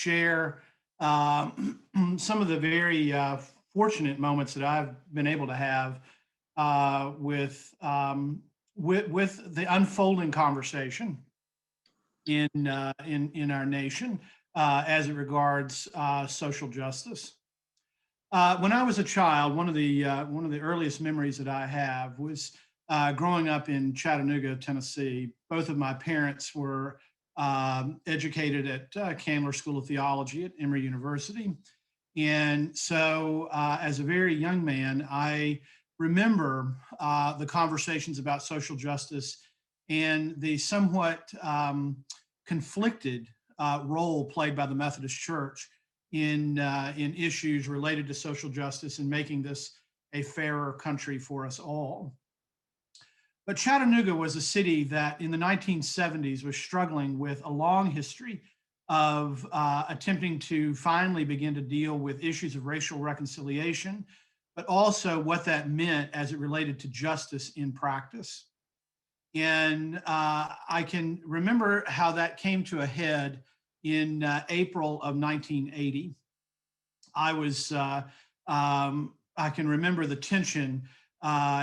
share some of the very fortunate moments that I've been able to have with the unfolding conversation in our nation as it regards social justice. When I was a child, one of the earliest memories that I have was growing up in Chattanooga, Tennessee. Both of my parents were educated at Candler School of Theology at Emory University, and so as a very young man, I remember the conversations about social justice and the somewhat conflicted role played by the Methodist Church in issues related to social justice and making this a fairer country for us all. But Chattanooga was a city that in the 1970s was struggling with a long history of attempting to finally begin to deal with issues of racial reconciliation, but also what that meant as it related to justice in practice. And I can remember how that came to a head in April of 1980. I can remember the tension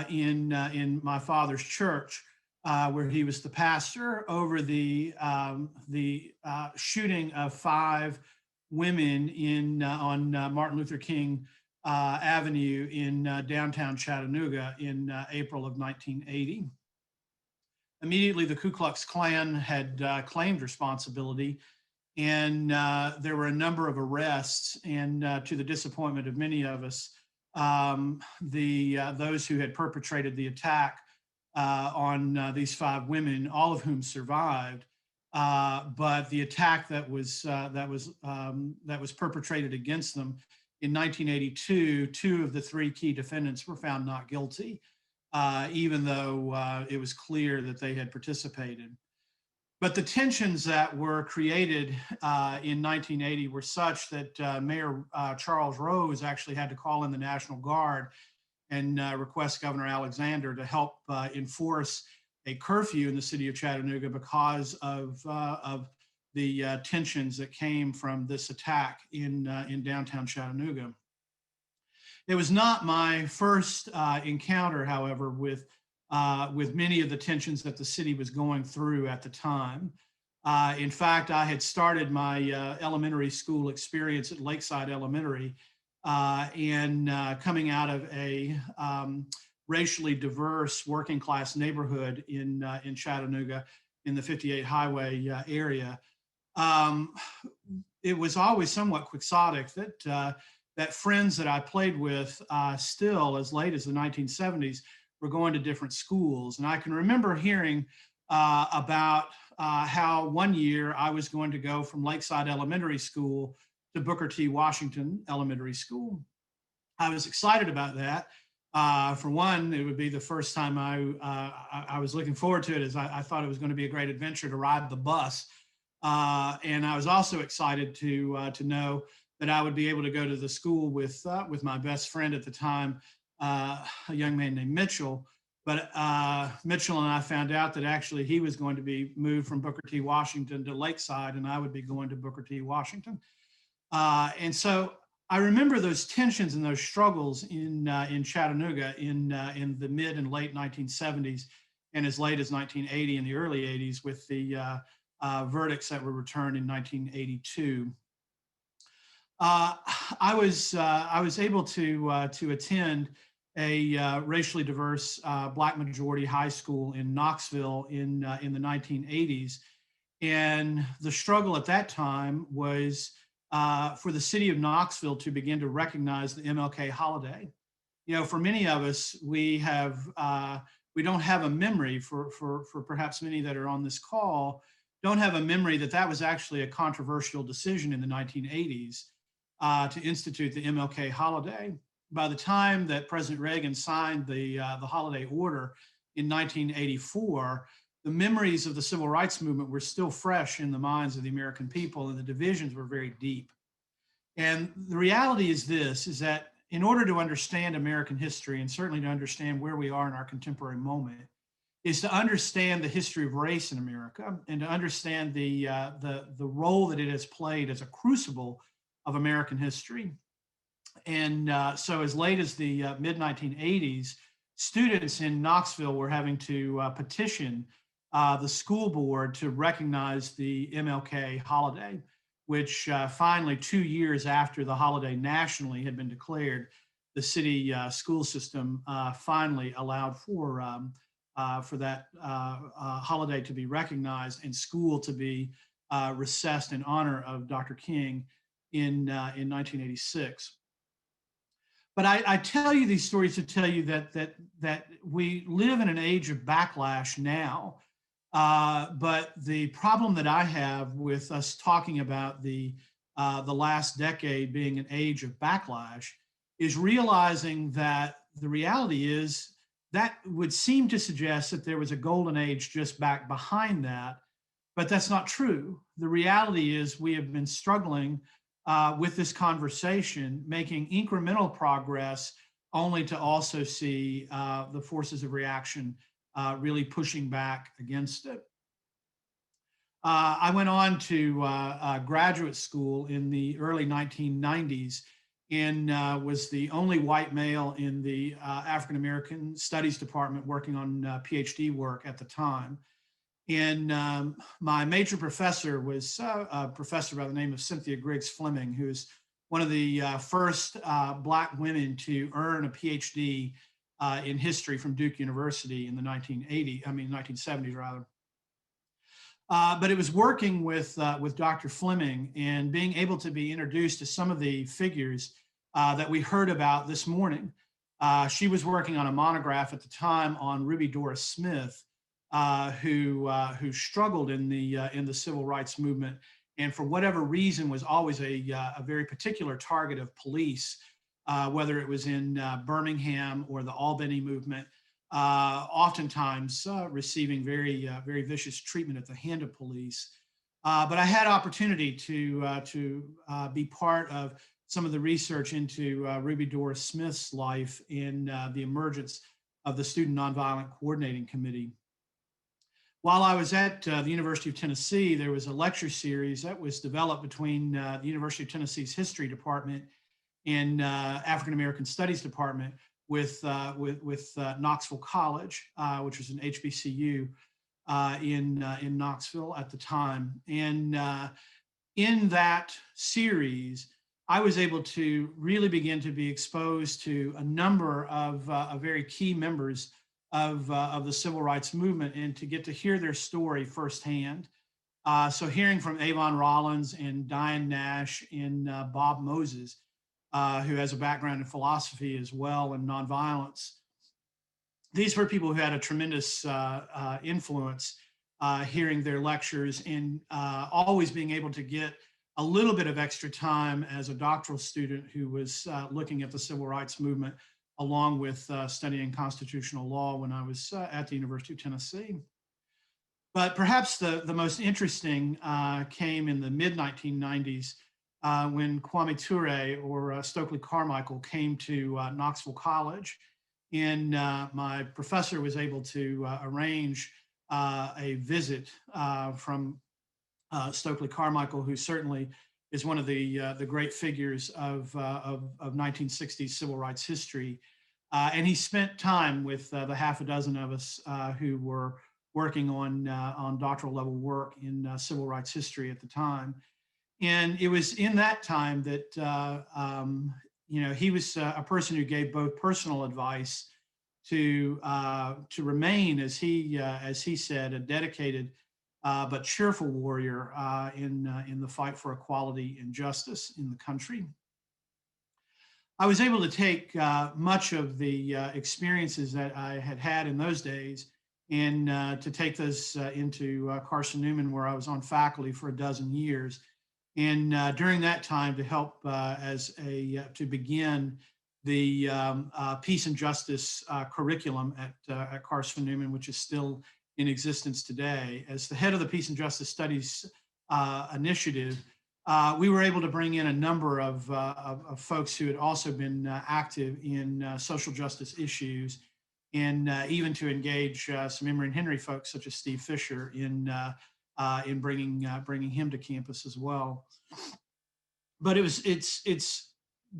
in my father's church, where he was the pastor, over the shooting of 5 women on Martin Luther King Avenue in downtown Chattanooga in April of 1980. Immediately, the Ku Klux Klan had claimed responsibility, and there were a number of arrests. And to the disappointment of many of us, those who had perpetrated the attack on these 5 women, all of whom survived, but the attack that was perpetrated against them in 1982, 2 of the 3 key defendants were found not guilty, even though it was clear that they had participated. But the tensions that were created in 1980 were such that Mayor Charles Rose actually had to call in the National Guard and request Governor Alexander to help enforce a curfew in the city of Chattanooga because of the tensions that came from this attack in downtown Chattanooga. It was not my first encounter, however, with many of the tensions that the city was going through at the time. In fact, I had started my elementary school experience at Lakeside Elementary, and coming out of a racially diverse working class neighborhood in Chattanooga in the 58 Highway area. It was always somewhat quixotic that friends that I played with still as late as the 1970s were going to different schools. And I can remember hearing about how one year I was going to go from Lakeside Elementary School to Booker T. Washington Elementary School. I was excited about that. For one, it would be the first time I was looking forward to it, as I thought it was going to be a great adventure to ride the bus. And I was also excited to know that I would be able to go to the school with my best friend at the time, a young man named Mitchell. But Mitchell and I found out that actually he was going to be moved from Booker T. Washington to Lakeside, and I would be going to Booker T. Washington. And so I remember those tensions and those struggles in Chattanooga in the mid and late 1970s, and as late as 1980 and the early 80s, with the verdicts that were returned in 1982. I was able to attend a racially diverse Black majority high school in Knoxville in the 1980s, and the struggle at that time was for the city of Knoxville to begin to recognize the MLK Holiday. You know, for many of us, we don't have a memory, for perhaps many that are on this call, don't have a memory that was actually a controversial decision in the 1980s to institute the MLK Holiday. By the time that President Reagan signed the holiday order in 1984, the memories of the civil rights movement were still fresh in the minds of the American people, and the divisions were very deep. And the reality is this, is that in order to understand American history, and certainly to understand where we are in our contemporary moment, is to understand the history of race in America and to understand the role that it has played as a crucible of American history. And so, as late as the mid 1980s, students in Knoxville were having to petition the school board to recognize the MLK holiday, which finally, 2 years after the holiday nationally had been declared, the city school system finally allowed for that holiday to be recognized and school to be recessed in honor of Dr. King in 1986. But I tell you these stories to tell you that we live in an age of backlash now. But the problem that I have with us talking about the last decade being an age of backlash is realizing that the reality is that would seem to suggest that there was a golden age just back behind that, but that's not true. The reality is we have been struggling with this conversation, making incremental progress, only to also see the forces of reaction really pushing back against it. I went on to graduate school in the early 1990s and was the only white male in the African American Studies department working on Ph.D. work at the time. And my major professor was a professor by the name of Cynthia Griggs Fleming, who's one of the first Black women to earn a PhD in history from Duke University in the 1970s rather. But it was working with Dr. Fleming and being able to be introduced to some of the figures that we heard about this morning. She was working on a monograph at the time on Ruby Doris Smith, who struggled in the civil rights movement, and for whatever reason was always a very particular target of police, whether it was in Birmingham or the Albany movement, oftentimes receiving very vicious treatment at the hand of police. But I had opportunity to be part of some of the research into Ruby Doris Smith's life in the emergence of the Student Nonviolent Coordinating Committee. While I was at the University of Tennessee, there was a lecture series that was developed between the University of Tennessee's History Department and African American Studies Department with Knoxville College, which was an HBCU in Knoxville at the time. And in that series, I was able to really begin to be exposed to a number of very key members of the civil rights movement and to get to hear their story firsthand. So hearing from Avon Rollins and Diane Nash and Bob Moses, who has a background in philosophy as well and nonviolence. These were people who had a tremendous influence, hearing their lectures and always being able to get a little bit of extra time as a doctoral student who was looking at the civil rights movement along with studying constitutional law when I was at the University of Tennessee. But perhaps the most interesting came in the mid-1990s when Kwame Ture or Stokely Carmichael came to Knoxville College. And my professor was able to arrange a visit from Stokely Carmichael, who certainly is one of the great figures of 1960s civil rights history. And he spent time with the half a dozen of us who were working on doctoral level work in civil rights history at the time. And it was in that time that he was a person who gave both personal advice to remain, as he said, a dedicated but cheerful warrior in the fight for equality and justice in the country. I was able to take much of the experiences that I had had in those days and to take those into Carson-Newman, where I was on faculty for a dozen years. And during that time, to help to begin the peace and justice curriculum at Carson-Newman, which is still in existence today. As the head of the Peace and Justice Studies initiative, we were able to bring in a number of folks who had also been active in social justice issues. and even to engage some Emory and Henry folks such as Steve Fisher in bringing him to campus as well. But it's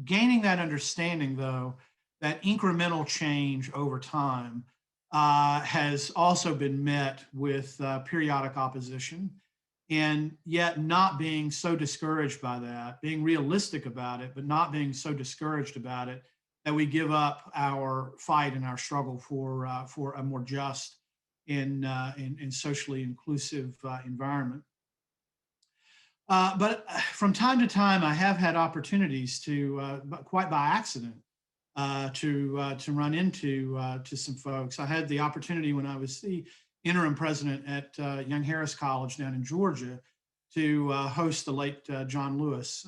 gaining that understanding, though, that incremental change over time has also been met with periodic opposition, and yet not being so discouraged by that, being realistic about it, but not being so discouraged about it that we give up our fight and our struggle for a more just and socially inclusive environment. But from time to time, I have had opportunities to, quite by accident, to run into to some folks. I had the opportunity when I was the interim president at Young Harris College down in Georgia to host the late John Lewis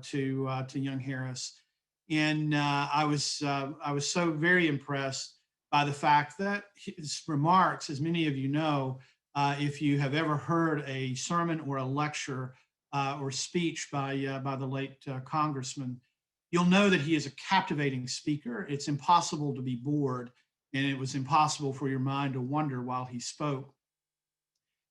to Young Harris, and I was so very impressed by the fact that his remarks, as many of you know, if you have ever heard a sermon or a lecture or speech by the late congressman, you'll know that he is a captivating speaker. It's impossible to be bored, and it was impossible for your mind to wonder while he spoke.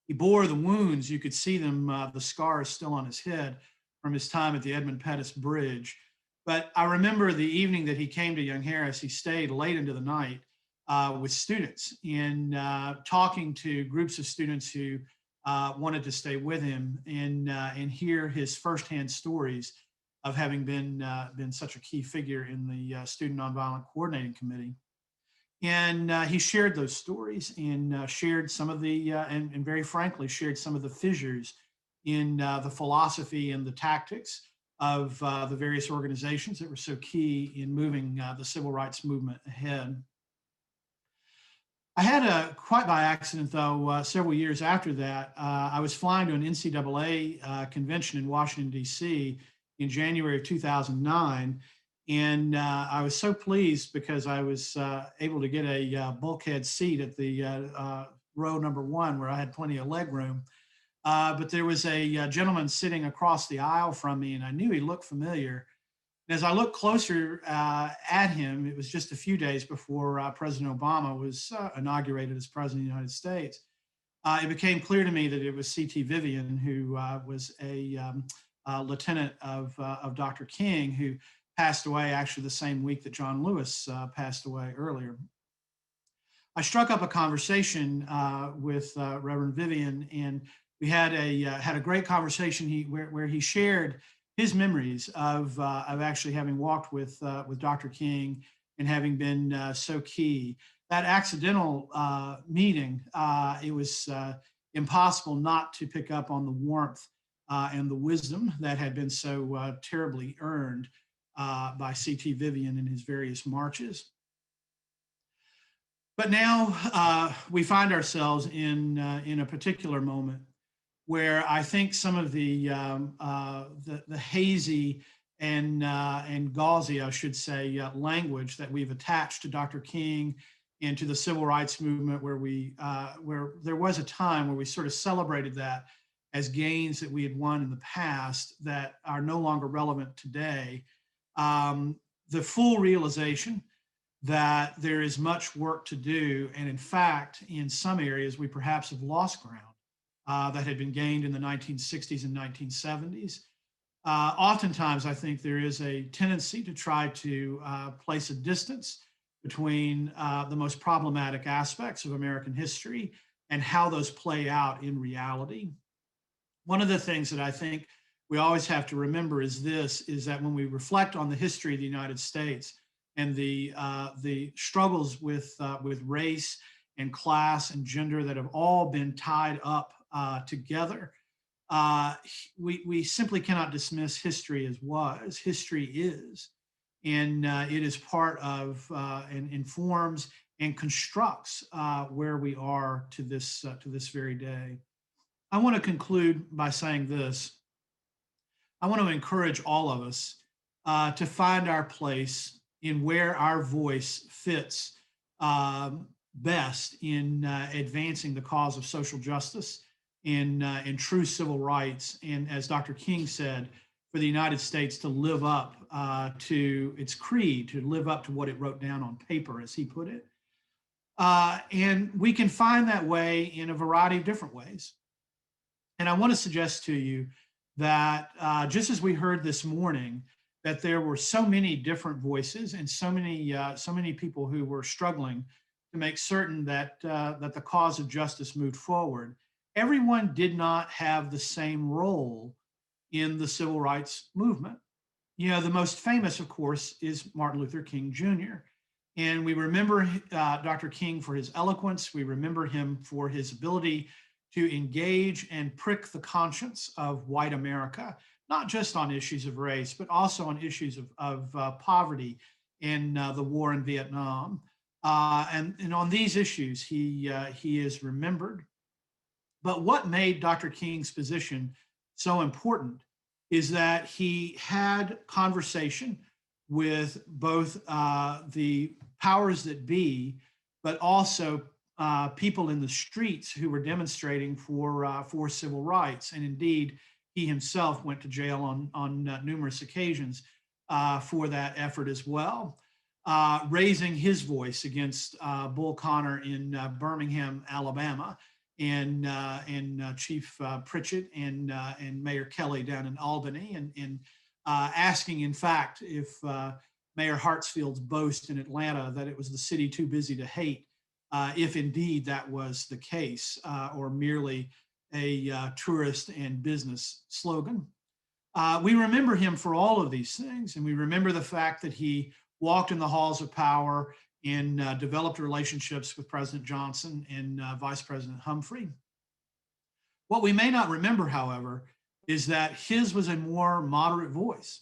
He bore the wounds. You could see them, the scars still on his head from his time at the Edmund Pettus Bridge. But I remember the evening that he came to Young Harris, he stayed late into the night with students and talking to groups of students who wanted to stay with him and hear his firsthand stories of having been such a key figure in the Student Nonviolent Coordinating Committee. And he shared those stories and shared some of the, and very frankly, shared some of the fissures in the philosophy and the tactics of the various organizations that were so key in moving the civil rights movement ahead. I had quite by accident, though, several years after that, I was flying to an NCAA convention in Washington, D.C. in January of 2009. And I was so pleased because I was able to get a bulkhead seat at the row number one where I had plenty of leg room. But there was a gentleman sitting across the aisle from me, and I knew he looked familiar. And as I looked closer at him, it was just a few days before President Obama was inaugurated as president of the United States. It became clear to me that it was C.T. Vivian, who was a lieutenant of Dr. King, who passed away actually the same week that John Lewis passed away earlier. I struck up a conversation with Reverend Vivian, and we had a great conversation where he shared his memories of actually having walked with Dr. King and having been so key. That accidental meeting, it was impossible not to pick up on the warmth and the wisdom that had been so terribly earned by C.T. Vivian in his various marches. But now we find ourselves in a particular moment where I think some of the hazy and gauzy, I should say, language that we've attached to Dr. King and to the civil rights movement, where there was a time where we sort of celebrated that as gains that we had won in the past that are no longer relevant today. The full realization that there is much work to do, and in fact, in some areas, we perhaps have lost ground that had been gained in the 1960s and 1970s. Oftentimes, I think there is a tendency to try to place a distance between the most problematic aspects of American history and how those play out in reality. One of the things that I think we always have to remember is that when we reflect on the history of the United States and the struggles with race and class and gender that have all been tied up together, we simply cannot dismiss history as was. History is, and it is part of and informs and constructs where we are to this very day. I want to conclude by saying this. I want to encourage all of us to find our place in where our voice fits best in advancing the cause of social justice and true civil rights. And as Dr. King said, for the United States to live up to its creed, to live up to what it wrote down on paper, as he put it. And we can find that way in a variety of different ways. And I want to suggest to you that just as we heard this morning, that there were so many different voices and so many people who were struggling to make certain that that the cause of justice moved forward. Everyone did not have the same role in the civil rights movement. You know, the most famous, of course, is Martin Luther King Jr. And we remember Dr. King for his eloquence. We remember him for his ability to engage and prick the conscience of white America, not just on issues of race, but also on issues of poverty in the war in Vietnam. And on these issues, he is remembered. But what made Dr. King's position so important is that he had conversation with both the powers that be, but also people in the streets who were demonstrating for civil rights. And indeed, he himself went to jail on numerous occasions for that effort as well, raising his voice against Bull Connor in Birmingham, Alabama, and Chief Pritchett and Mayor Kelly down in Albany, and asking, in fact, if Mayor Hartsfield's boast in Atlanta that it was the city too busy to hate, if indeed that was the case, or merely a tourist and business slogan. We remember him for all of these things, and we remember the fact that he walked in the halls of power and developed relationships with President Johnson and Vice President Humphrey. What we may not remember, however, is that his was a more moderate voice,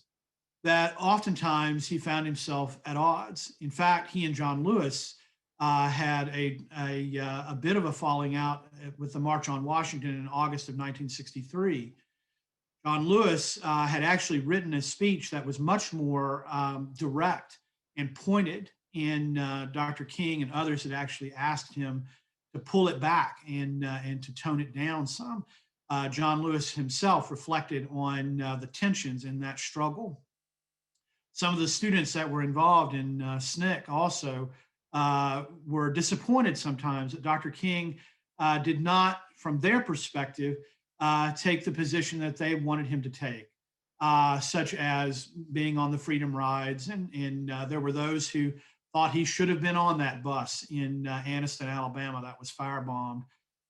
that oftentimes he found himself at odds. In fact, he and John Lewis had a bit of a falling out with the March on Washington in August of 1963. John Lewis had actually written a speech that was much more direct and pointed, and Dr. King and others had actually asked him to pull it back and to tone it down some. John Lewis himself reflected on the tensions in that struggle. Some of the students that were involved in SNCC also were disappointed sometimes that Dr. King did not, from their perspective, take the position that they wanted him to take, such as being on the freedom rides. And there were those who thought he should have been on that bus in Anniston, Alabama, that was firebombed,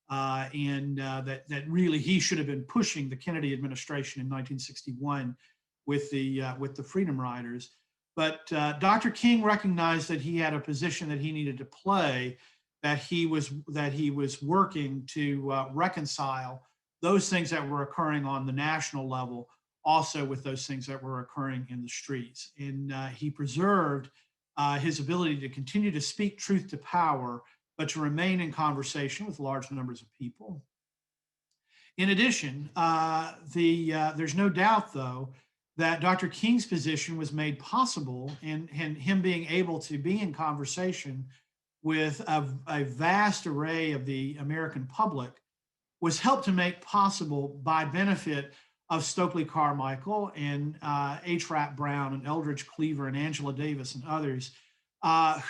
and that really he should have been pushing the Kennedy administration in 1961 with the Freedom Riders. But Dr. King recognized that he had a position that he needed to play, that he was working to reconcile those things that were occurring on the national level, also with those things that were occurring in the streets. And he preserved his ability to continue to speak truth to power, but to remain in conversation with large numbers of people. In addition, there's no doubt, though, that Dr. King's position was made possible, and him being able to be in conversation with a vast array of the American public was helped to make possible by benefit of Stokely Carmichael and H. Rap Brown and Eldridge Cleaver and Angela Davis and others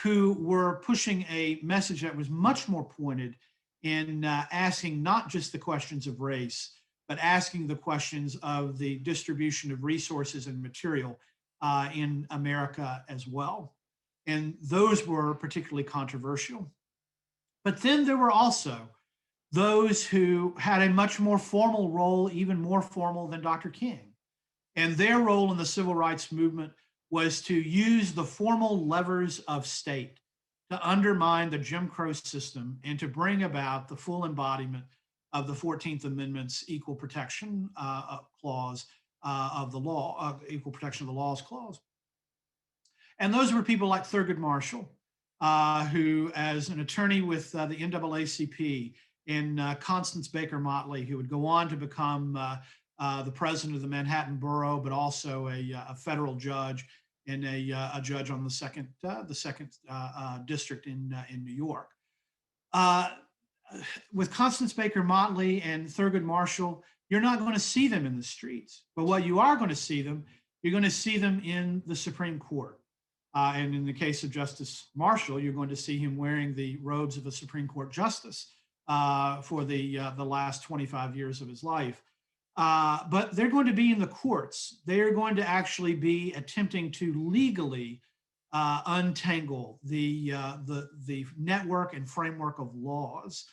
who were pushing a message that was much more pointed in asking not just the questions of race, but asking the questions of the distribution of resources and material in America as well. And those were particularly controversial. But then there were also those who had a much more formal role, even more formal than Dr. King. And their role in the civil rights movement was to use the formal levers of state to undermine the Jim Crow system and to bring about the full embodiment of the 14th Amendment's equal protection clause of the law, equal protection of the laws clause. And those were people like Thurgood Marshall, who, as an attorney with the NAACP, and Constance Baker Motley, who would go on to become the president of the Manhattan Borough, but also a federal judge and a judge on the second district in New York. With Constance Baker Motley and Thurgood Marshall, you're not going to see them in the streets. But what you are going to see them, you're going to see them in the Supreme Court. And in the case of Justice Marshall, you're going to see him wearing the robes of a Supreme Court justice for the last 25 years of his life. But they're going to be in the courts. They're going to actually be attempting to legally untangle the network and framework of laws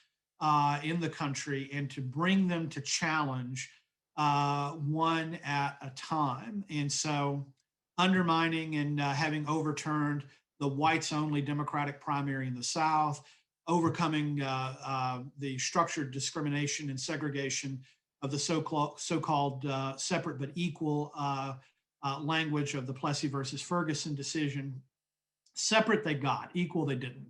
in the country and to bring them to challenge one at a time. And so undermining and having overturned the whites only Democratic primary in the South, overcoming the structured discrimination and segregation of the so-called separate but equal language of the Plessy versus Ferguson decision. Separate they got, equal they didn't.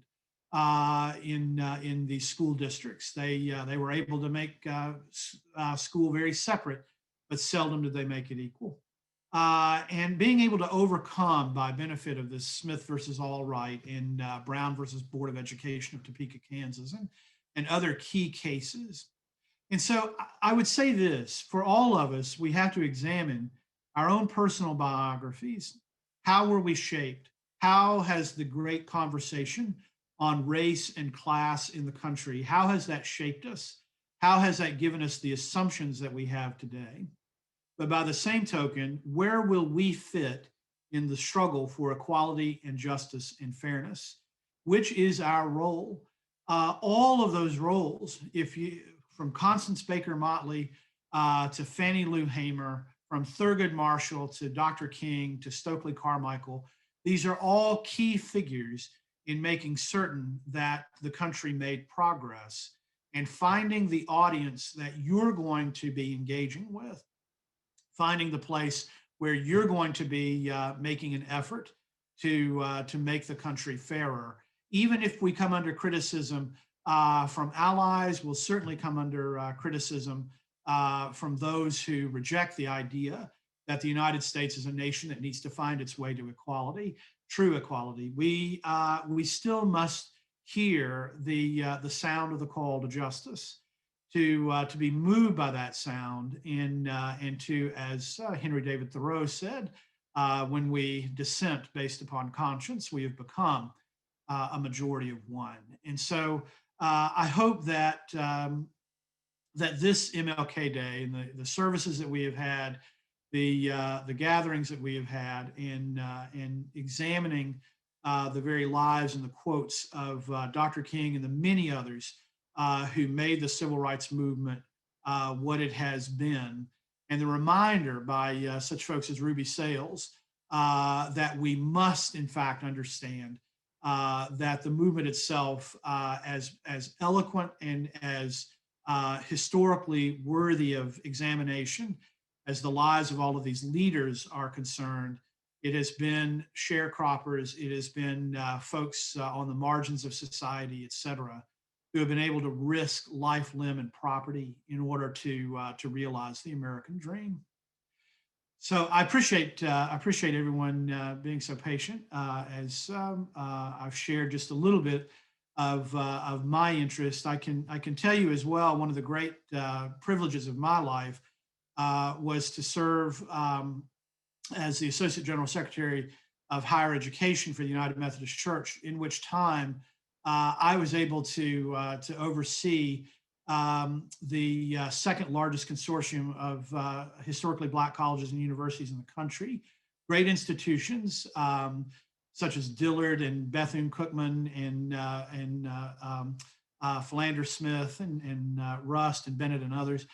In these school districts, they were able to make school very separate, but seldom did they make it equal. And being able to overcome, by benefit of this Smith versus Allwright and Brown versus Board of Education of Topeka, Kansas, and other key cases. And so I would say this, for all of us, we have to examine our own personal biographies. How were we shaped? How has the great conversation on race and class in the country, how has that shaped us? How has that given us the assumptions that we have today? But by the same token, where will we fit in the struggle for equality and justice and fairness? Which is our role? All of those roles, from Constance Baker Motley to Fannie Lou Hamer, from Thurgood Marshall to Dr. King to Stokely Carmichael, these are all key figures in making certain that the country made progress and finding the audience that you're going to be engaging with, finding the place where you're going to be making an effort to make the country fairer. Even if we come under criticism from allies, we'll certainly come under criticism from those who reject the idea that the United States is a nation that needs to find its way to equality, true equality. We still must hear the sound of the call to justice, to be moved by that sound, and to, as Henry David Thoreau said, when we dissent based upon conscience, we have become a majority of one. And so I hope that that this MLK Day and the services that we have had, the gatherings that we have had, in examining the very lives and the quotes of Dr. King and the many others who made the civil rights movement what it has been, and the reminder by such folks as Ruby Sales that we must, in fact, understand that the movement itself, as eloquent and as historically worthy of examination as the lives of all of these leaders are concerned, it has been sharecroppers, it has been folks on the margins of society, et cetera, who have been able to risk life, limb, and property in order to realize the American dream. So I appreciate everyone being so patient as I've shared just a little bit of my interest. I can tell you as well, one of the great privileges of my life was to serve as the Associate General Secretary of Higher Education for the United Methodist Church, in which time I was able to oversee the second largest consortium of historically Black colleges and universities in the country. Great institutions such as Dillard and Bethune-Cookman and Philander Smith and Rust and Bennett and others.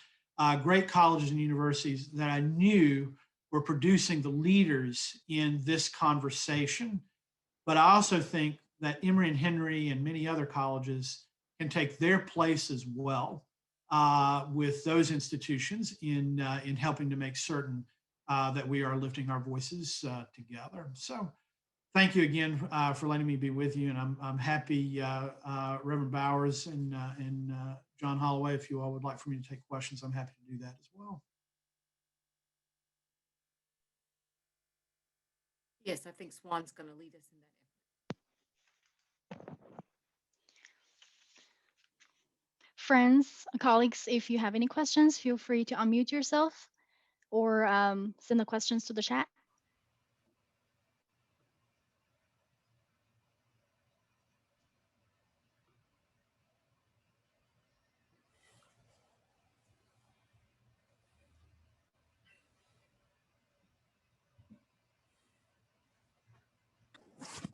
Great colleges and universities that I knew were producing the leaders in this conversation. But I also think that Emory and Henry and many other colleges can take their place as well with those institutions in helping to make certain that we are lifting our voices together. So thank you again for letting me be with you. And I'm happy, Reverend Bowers and John Holloway, if you all would like for me to take questions, I'm happy to do that as well. Yes, I think Swan's going to lead us in that effort. Friends, colleagues, if you have any questions, feel free to unmute yourself or send the questions to the chat.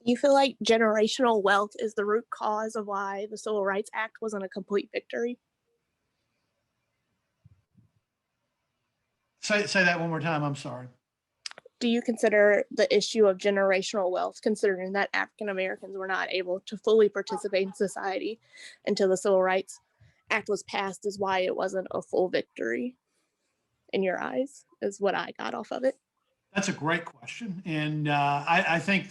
Do you feel like generational wealth is the root cause of why the Civil Rights Act wasn't a complete victory? Say that one more time. I'm sorry. Do you consider the issue of generational wealth, considering that African Americans were not able to fully participate in society until the Civil Rights Act was passed, is why it wasn't a full victory in your eyes, is what I got off of it? That's a great question, and I think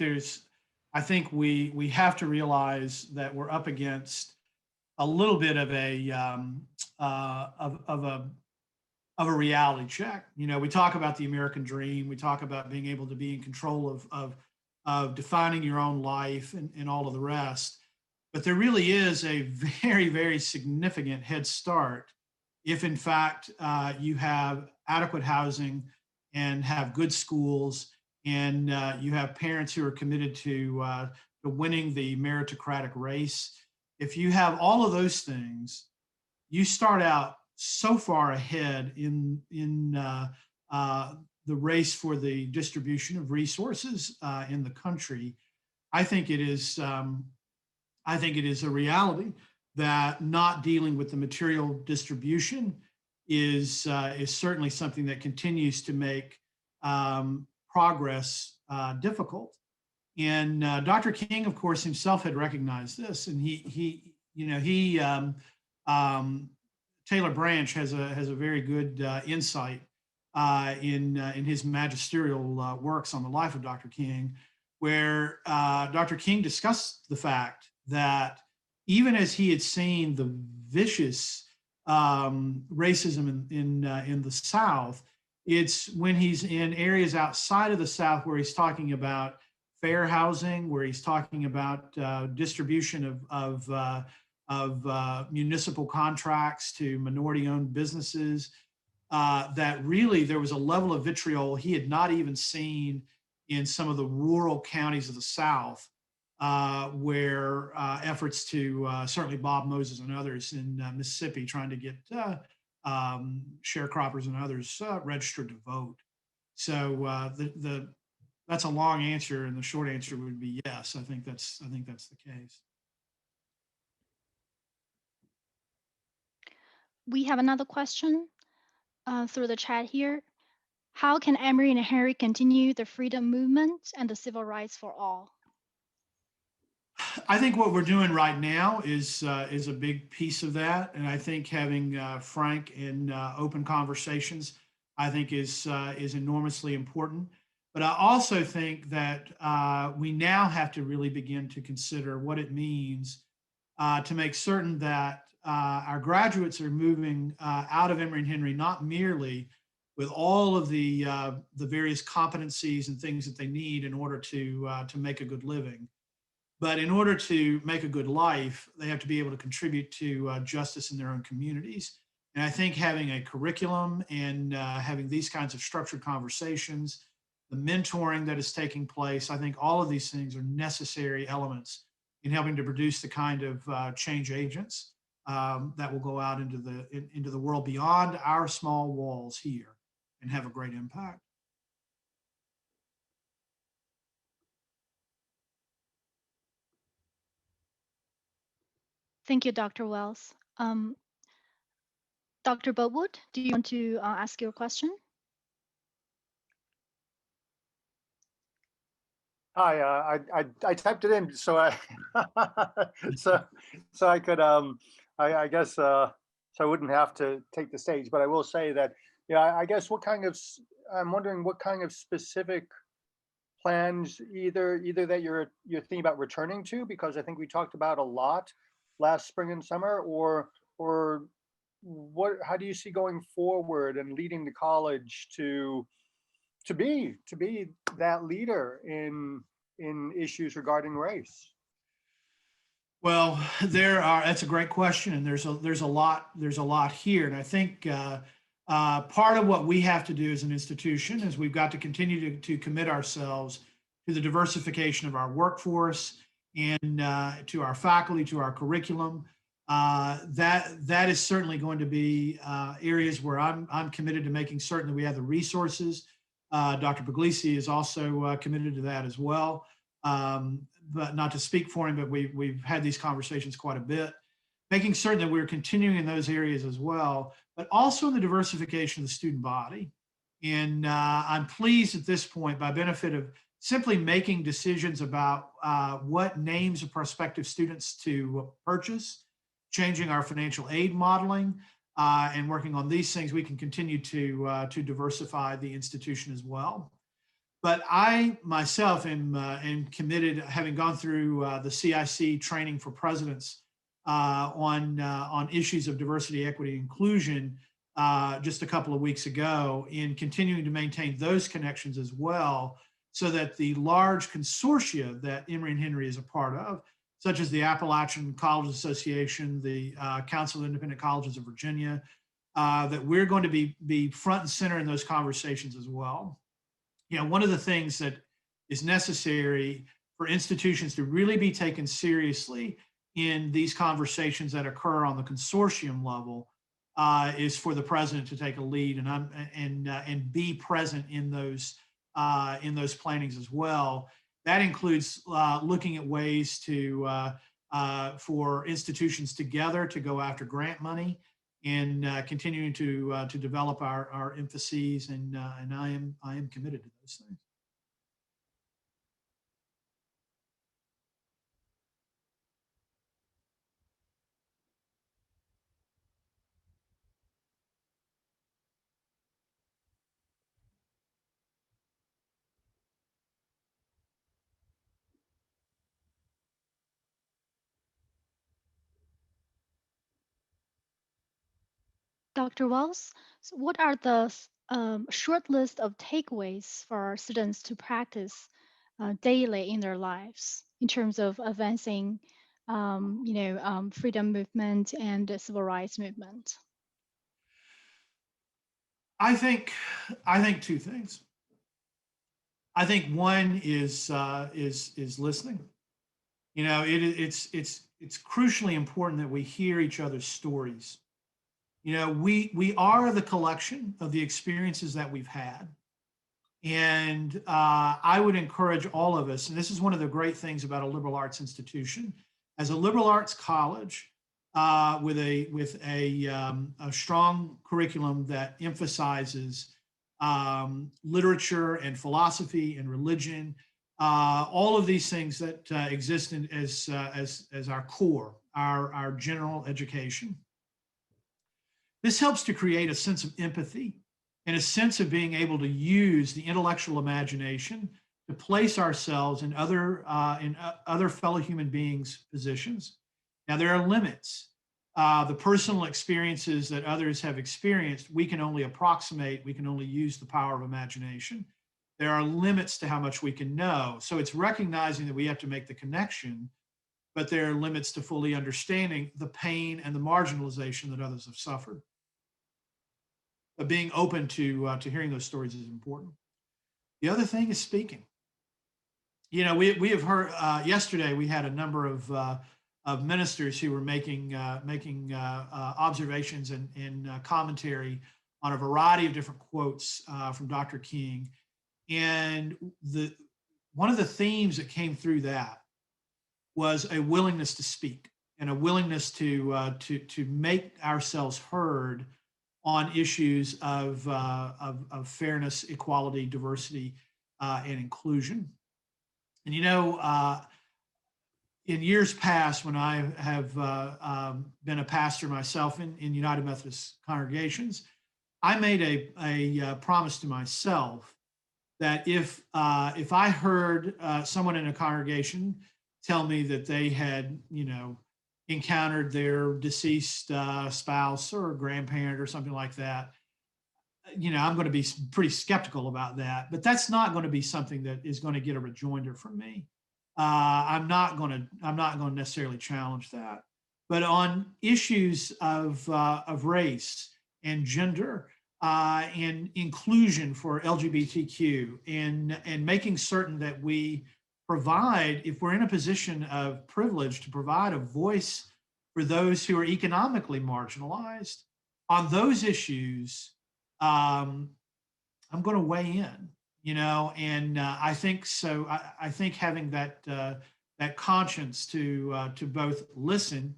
we have to realize that we're up against a little bit of a of a reality check. You know, we talk about the American dream, we talk about being able to be in control of defining your own life and all of the rest. But there really is a very, very significant head start if, in fact, you have adequate housing and have good schools and you have parents who are committed to winning the meritocratic race. If you have all of those things, you start out so far ahead in the race for the distribution of resources in the country. I think it is. I think it is a reality that not dealing with the material distribution is certainly something that continues to make progress difficult. And Dr. King, of course, himself had recognized this, and Taylor Branch has a very good insight in his magisterial works on the life of Dr. King, where Dr. King discussed the fact that even as he had seen the vicious racism in the South, it's when he's in areas outside of the South where he's talking about fair housing, where he's talking about distribution of municipal contracts to minority-owned businesses, that really there was a level of vitriol he had not even seen in some of the rural counties of the South, where efforts to certainly Bob Moses and others in Mississippi trying to get sharecroppers and others registered to vote. So that's a long answer, and the short answer would be yes. I think that's the case. We have another question through the chat here. How can Emory and Harry continue the freedom movement and the civil rights for all? I think what we're doing right now is a big piece of that, and I think having frank and open conversations, I think is enormously important. But I also think that we now have to really begin to consider what it means to make certain that our graduates are moving out of Emory and Henry not merely with all of the various competencies and things that they need in order to make a good living, but in order to make a good life, they have to be able to contribute to justice in their own communities. And I think having a curriculum and having these kinds of structured conversations, the mentoring that is taking place, I think all of these things are necessary elements in helping to produce the kind of change agents that will go out into the world beyond our small walls here and have a great impact. Thank you, Dr. Wells. Dr. Boatwood, do you want to ask your question? Hi, I typed it in so I so I could I guess so I wouldn't have to take the stage, but I will say that I guess I'm wondering what kind of specific plans either that you're thinking about returning to, because I think we talked about a lot last spring and summer, or how do you see going forward and leading the college to be that leader in issues regarding race? Well, that's a great question, and there's a lot here, and I think part of what we have to do as an institution is we've got to continue to commit ourselves to the diversification of our workforce and to our faculty, to our curriculum. That is certainly going to be areas where I'm committed to making certain that we have the resources. Dr. Puglisi is also committed to that as well. not to speak for him, but we've had these conversations quite a bit, making certain that we're continuing in those areas as well, but also in the diversification of the student body. And I'm pleased at this point, by benefit of simply making decisions about what names of prospective students to purchase, changing our financial aid modeling, and working on these things, we can continue to diversify the institution as well. But I myself am committed, having gone through the CIC training for presidents on issues of diversity, equity, inclusion just a couple of weeks ago, in continuing to maintain those connections as well, so that the large consortia that Emory and Henry is a part of, such as the Appalachian College Association, the Council of Independent Colleges of Virginia, that we're going to be front and center in those conversations as well. You know, one of the things that is necessary for institutions to really be taken seriously in these conversations that occur on the consortium level is for the president to take a lead and be present in those plannings as well. That includes looking at ways to for institutions together to go after grant money, and continuing to develop our emphases, and I am committed to those things. Dr. Wells, so what are the short list of takeaways for our students to practice daily in their lives in terms of advancing, freedom movement and the civil rights movement? I think two things. I think one is listening. You know, it's crucially important that we hear each other's stories. You know, we are the collection of the experiences that we've had. And I would encourage all of us, and this is one of the great things about a liberal arts institution, as a liberal arts college with a strong curriculum that emphasizes literature and philosophy and religion, all of these things that exist as our core, our general education. This helps to create a sense of empathy and a sense of being able to use the intellectual imagination to place ourselves in other fellow human beings' positions. Now, there are limits. The personal experiences that others have experienced, we can only approximate, we can only use the power of imagination. There are limits to how much we can know. So it's recognizing that we have to make the connection, but there are limits to fully understanding the pain and the marginalization that others have suffered. But being open to hearing those stories is important. The other thing is speaking. You know, we have heard yesterday. We had a number of ministers who were making observations and commentary on a variety of different quotes from Dr. King, and one of the themes that came through that was a willingness to speak and a willingness to make ourselves heard on issues of fairness, equality, diversity, and inclusion. And you know, in years past, when I have been a pastor myself in United Methodist congregations, I made a promise to myself that if I heard someone in a congregation tell me that they had, you know, encountered their deceased spouse or grandparent or something like that, you know, I'm going to be pretty skeptical about that. But that's not going to be something that is going to get a rejoinder from me. I'm not going to necessarily challenge that. But on issues of race and gender and inclusion for LGBTQ, and making certain that we provide, if we're in a position of privilege, to provide a voice for those who are economically marginalized on those issues, I'm going to weigh in, you know, and I think so. I think having that that conscience to both listen,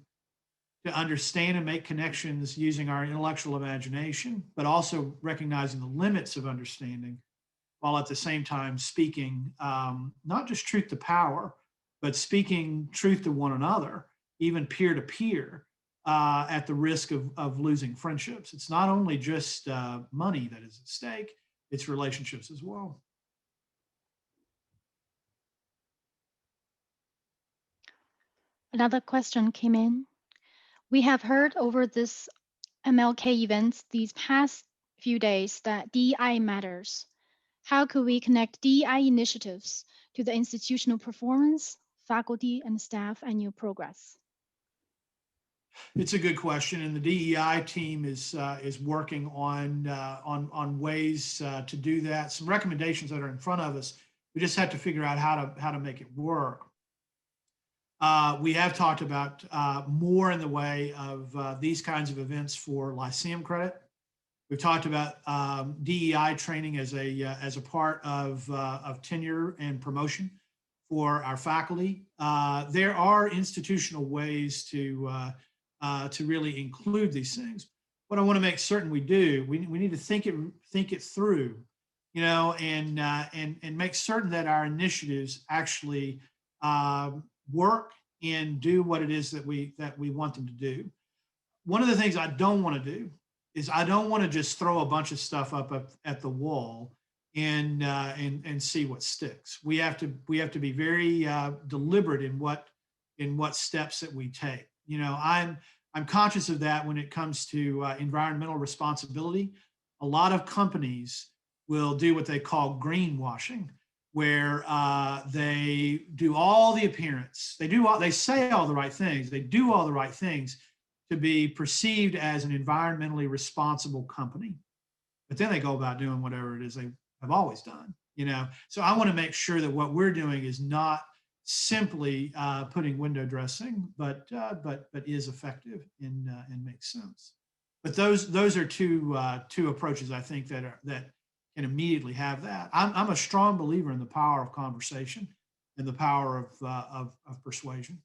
to understand and make connections using our intellectual imagination, but also recognizing the limits of understanding, while at the same time speaking not just truth to power, but speaking truth to one another, even peer to peer, at the risk of losing friendships. It's not only just money that is at stake, it's relationships as well. Another question came in. We have heard over this MLK events these past few days that DEI matters. How could we connect DEI initiatives to the institutional performance, faculty and staff annual progress? It's a good question, and the DEI team is working on ways to do that. Some recommendations that are in front of us. We just have to figure out how to make it work. We have talked about more in the way of these kinds of events for Lyceum credit. We've talked about DEI training as a part of tenure and promotion for our faculty. There are institutional ways to really include these things. What I want to make certain we do, we need to think it through, and make certain that our initiatives actually work and do what it is that we want them to do. One of the things I don't want to do is I don't want to just throw a bunch of stuff up at the wall and see what sticks. We have to be very deliberate in what steps that we take. I'm conscious of that when it comes to environmental responsibility. A lot of companies will do what they call greenwashing, where they do all the appearance, they say all the right things, they do all the right things to be perceived as an environmentally responsible company, but then they go about doing whatever it is they have always done. So I want to make sure that what we're doing is not simply putting window dressing, but is effective and makes sense. But those are two approaches I think that can immediately have that. I'm a strong believer in the power of conversation and the power of persuasion.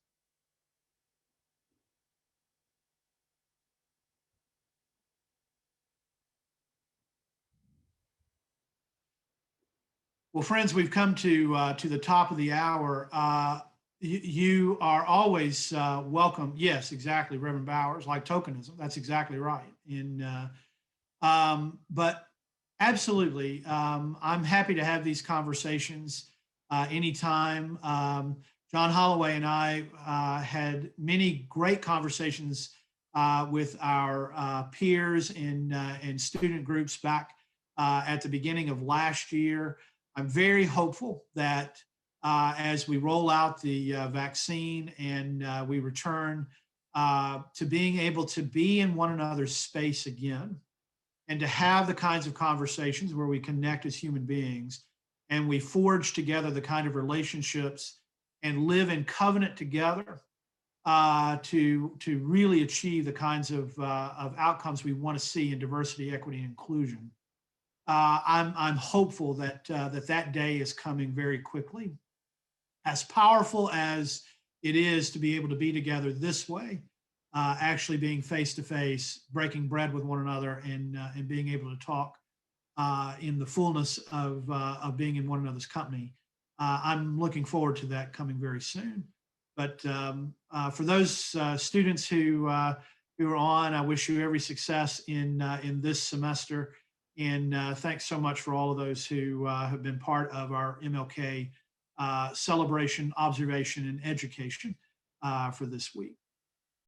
Well, friends, we've come to the top of the hour. You are always welcome. Yes, exactly, Reverend Bowers, like tokenism. That's exactly right. But absolutely, I'm happy to have these conversations anytime. John Holloway and I had many great conversations with our peers and student groups back at the beginning of last year. I'm very hopeful that as we roll out the vaccine and we return to being able to be in one another's space again, and to have the kinds of conversations where we connect as human beings and we forge together the kind of relationships and live in covenant together to really achieve the kinds of outcomes we want to see in diversity, equity, and inclusion. I'm hopeful that that day is coming very quickly. As powerful as it is to be able to be together this way, actually being face to face, breaking bread with one another, and being able to talk in the fullness of being in one another's company. I'm looking forward to that coming very soon. But for those students who are on, I wish you every success in this semester. And thanks so much for all of those who have been part of our MLK celebration, observation, and education for this week.